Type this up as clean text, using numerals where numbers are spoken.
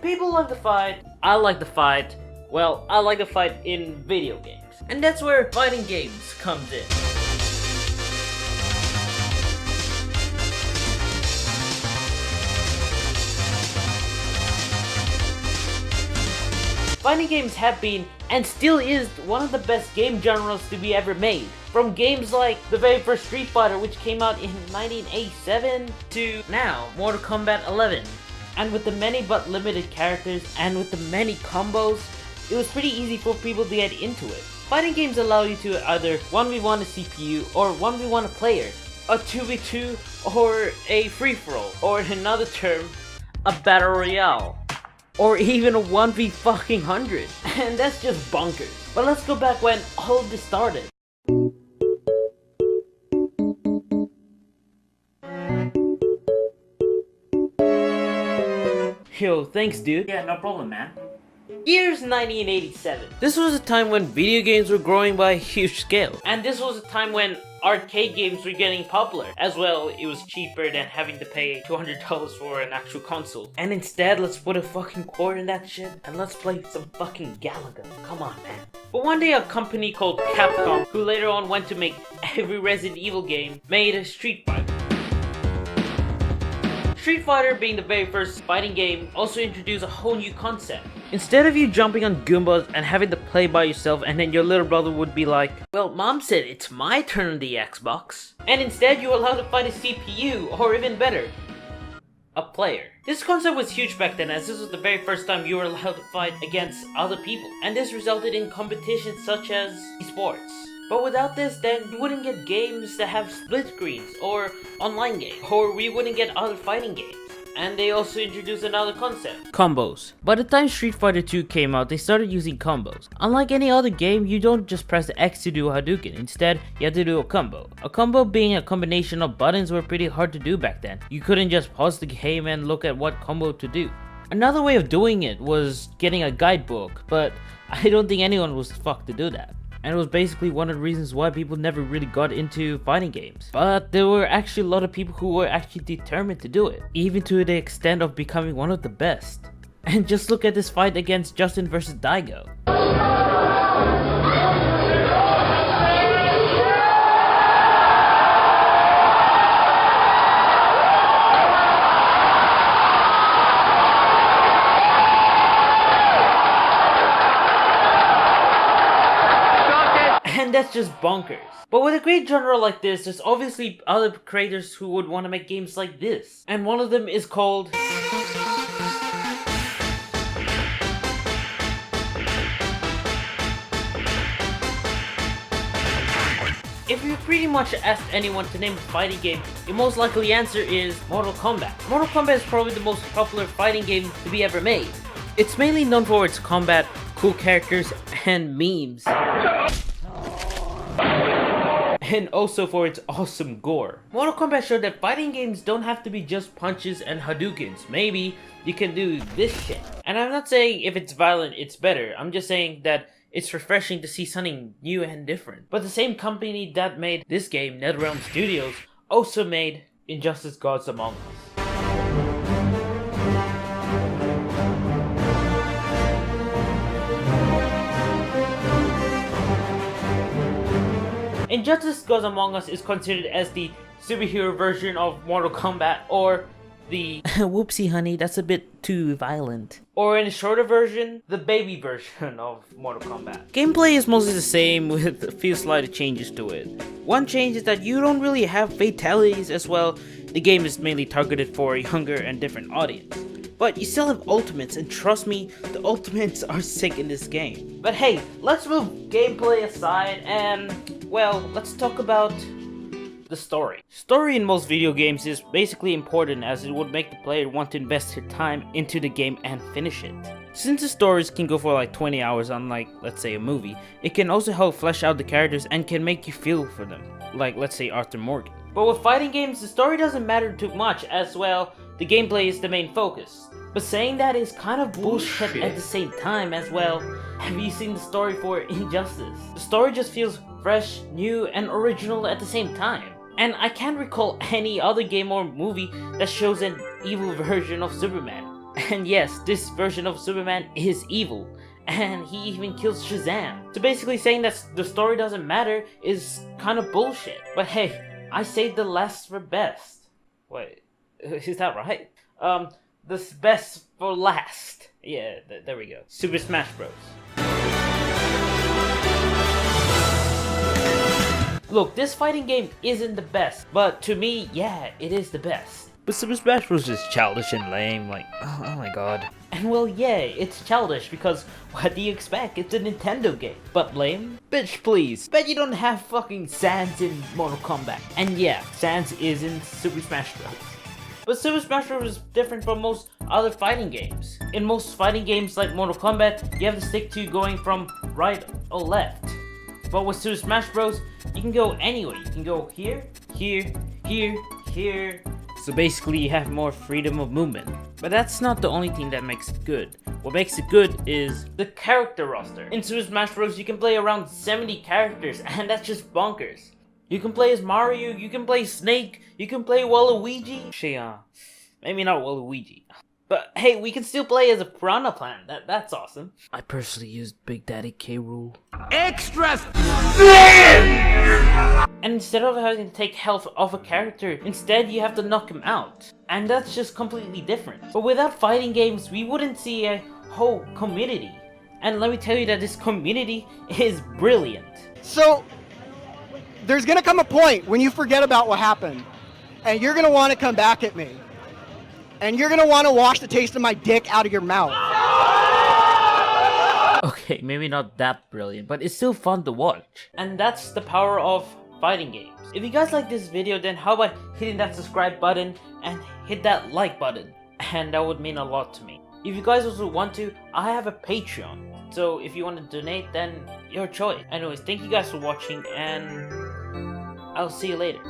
People like the fight, I like the fight. Well, I like the fight in video games. And that's where fighting games comes in. Fighting games have been, and still is, one of the best game genres to be ever made. From games like the very first Street Fighter, which came out in 1987, to now, Mortal Kombat 11. And with the many but limited characters, and with the many combos, it was pretty easy for people to get into it. Fighting games allow you to either 1v1 a CPU, or 1v1 a player, a 2v2, or a free-for-all, or in another term, a battle royale. Or even a 1v100. And that's just bonkers. But let's go back when all of this started. Yo, thanks dude. Yeah, no problem, man. Year's 1987. This was a time when video games were growing by a huge scale. And this was a time when arcade games were getting popular. As well, it was cheaper than having to pay $200 for an actual console. And instead, let's put a fucking cord in that shit and let's play some fucking Galaga. Come on, man. But one day a company called Capcom, who later on went to make every Resident Evil game, made a Street Fighter. Street Fighter, being the very first fighting game, also introduced a whole new concept. Instead of you jumping on Goombas and having to play by yourself and then your little brother would be like, well, mom said it's my turn on the Xbox. And instead you were allowed to fight a CPU, or even better, a player. This concept was huge back then, as this was the very first time you were allowed to fight against other people. And this resulted in competitions such as esports. But without this, then you wouldn't get games that have split screens, or online games, or we wouldn't get other fighting games. And they also introduced another concept: combos. By the time Street Fighter 2 came out, they started using combos. Unlike any other game, you don't just press the X to do a Hadouken. Instead, you have to do a combo. A combo being a combination of buttons were pretty hard to do back then. You couldn't just pause the game and look at what combo to do. Another way of doing it was getting a guidebook, but I don't think anyone was fucked to do that. And it was basically one of the reasons why people never really got into fighting games. But there were actually a lot of people who were actually determined to do it, even to the extent of becoming one of the best. And just look at this fight against Justin versus Daigo. And that's just bonkers. But with a great genre like this, there's obviously other creators who would want to make games like this. And one of them is called... If you pretty much asked anyone to name a fighting game, the most likely answer is Mortal Kombat. Mortal Kombat is probably the most popular fighting game to be ever made. It's mainly known for its combat, cool characters, and memes. And also for its awesome gore. Mortal Kombat showed that fighting games don't have to be just punches and Hadoukens. Maybe you can do this shit. And I'm not saying if it's violent it's better, I'm just saying that it's refreshing to see something new and different. But the same company that made this game, NetherRealm Studios, also made Injustice: Gods Among Us. Injustice: Gods Among Us is considered as the superhero version of Mortal Kombat, or the whoopsie honey, that's a bit too violent. Or in a shorter version, the baby version of Mortal Kombat. Gameplay is mostly the same with a few slight changes to it. One change is that you don't really have fatalities as well. The game is mainly targeted for a younger and different audience. But you still have ultimates, and trust me, the ultimates are sick in this game. But hey, let's move gameplay aside and, well, let's talk about the story. Story in most video games is basically important, as it would make the player want to invest their time into the game and finish it. Since the stories can go for like 20 hours, unlike, let's say, a movie, it can also help flesh out the characters and can make you feel for them, like, let's say, Arthur Morgan. But with fighting games, the story doesn't matter too much, as well, the gameplay is the main focus. But saying that is kind of bullshit at the same time as well. Have you seen the story for Injustice? The story just feels fresh, new, and original at the same time. And I can't recall any other game or movie that shows an evil version of Superman. And yes, this version of Superman is evil, and he even kills Shazam. So basically saying that the story doesn't matter is kind of bullshit. But hey, I saved the last for best. Wait, is that right? The best for last. Yeah, there we go. Super Smash Bros. Look, this fighting game isn't the best, but to me, yeah, it is the best. But Super Smash Bros. Is childish and lame, like, oh my god. And well, yeah, it's childish because what do you expect? It's a Nintendo game. But lame? Bitch, please. Bet you don't have fucking Sans in Mortal Kombat. And yeah, Sans is in Super Smash Bros. But Super Smash Bros. Is different from most other fighting games. In most fighting games like Mortal Kombat, you have to stick to going from right or left. But with Super Smash Bros, you can go anywhere. You can go here, here, here, here. So basically you have more freedom of movement. But that's not the only thing that makes it good. What makes it good is the character roster. In Super Smash Bros, you can play around 70 characters, and that's just bonkers. You can play as Mario, you can play Snake, you can play Waluigi. Actually, maybe not Waluigi. But hey, we can still play as a Piranha Plant. That's awesome. I personally used Big Daddy K. Rool. Extra! And instead of having to take health off a character, instead you have to knock him out. And that's just completely different. But without fighting games, we wouldn't see a whole community. And let me tell you that this community is brilliant. So, there's gonna come a point when you forget about what happened, and you're gonna want to come back at me. And you're gonna want to wash the taste of my dick out of your mouth. Okay, maybe not that brilliant, but it's still fun to watch. And that's the power of fighting games. If you guys like this video, then how about hitting that subscribe button and hit that like button? And that would mean a lot to me. If you guys also want to, I have a Patreon. So if you want to donate, then your choice. Anyways, thank you guys for watching, and I'll see you later.